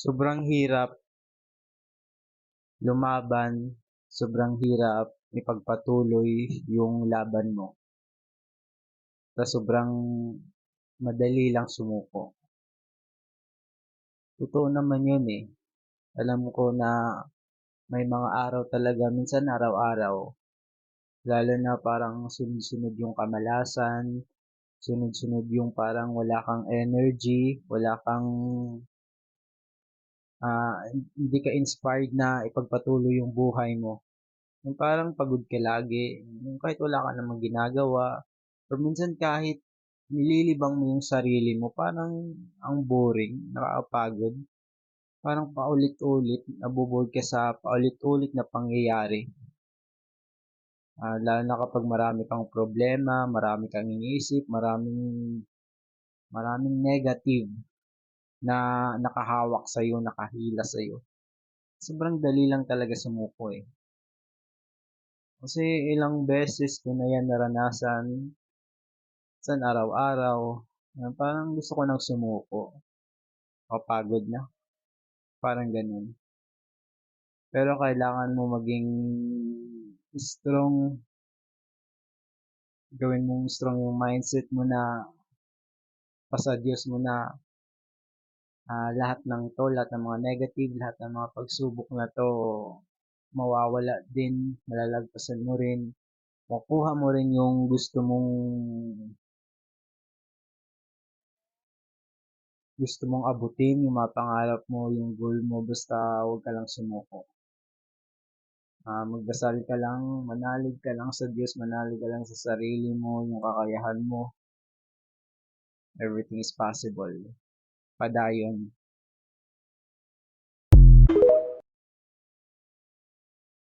Sobrang hirap lumaban, sobrang hirap ipagpatuloy yung laban mo, tas sobrang madali lang sumuko. Totoo naman yun eh. Alam ko na may mga araw talaga, minsan araw-araw, lalo na parang sunod-sunod yung kamalasan, sunod-sunod yung parang wala kang energy, wala kang hindi ka inspired na ipagpatuloy yung buhay mo. Yung parang pagod ka lagi, yung kahit wala ka namang ginagawa, or minsan kahit nililibang mo yung sarili mo, parang ang boring, nakakapagod. Parang paulit-ulit, naboboard ka sa paulit-ulit na pangyayari. Lalo na kapag marami kang problema, marami kang iniisip, maraming maraming negative na nakahawak sa'yo, nakahila sa'yo. Sobrang dali lang talaga sumuko eh. Kasi ilang beses ko na yan naranasan, sa araw-araw, na parang gusto ko nang sumuko. Kapagod na, parang ganun. Pero kailangan mo maging strong, gawin mong strong yung mindset mo na pasa Diyos mo na lahat ng to, lahat ng mga negative, lahat ng mga pagsubok na to mawawala din, malalagpasan mo rin, makuha mo rin yung gusto mong abutin, yung mga pangarap mo, yung goal mo, basta huwag ka lang sumuko. Magdasal ka lang, manalig ka lang sa Diyos, manalig ka lang sa sarili mo, yung kakayahan mo, everything is possible. Padayon.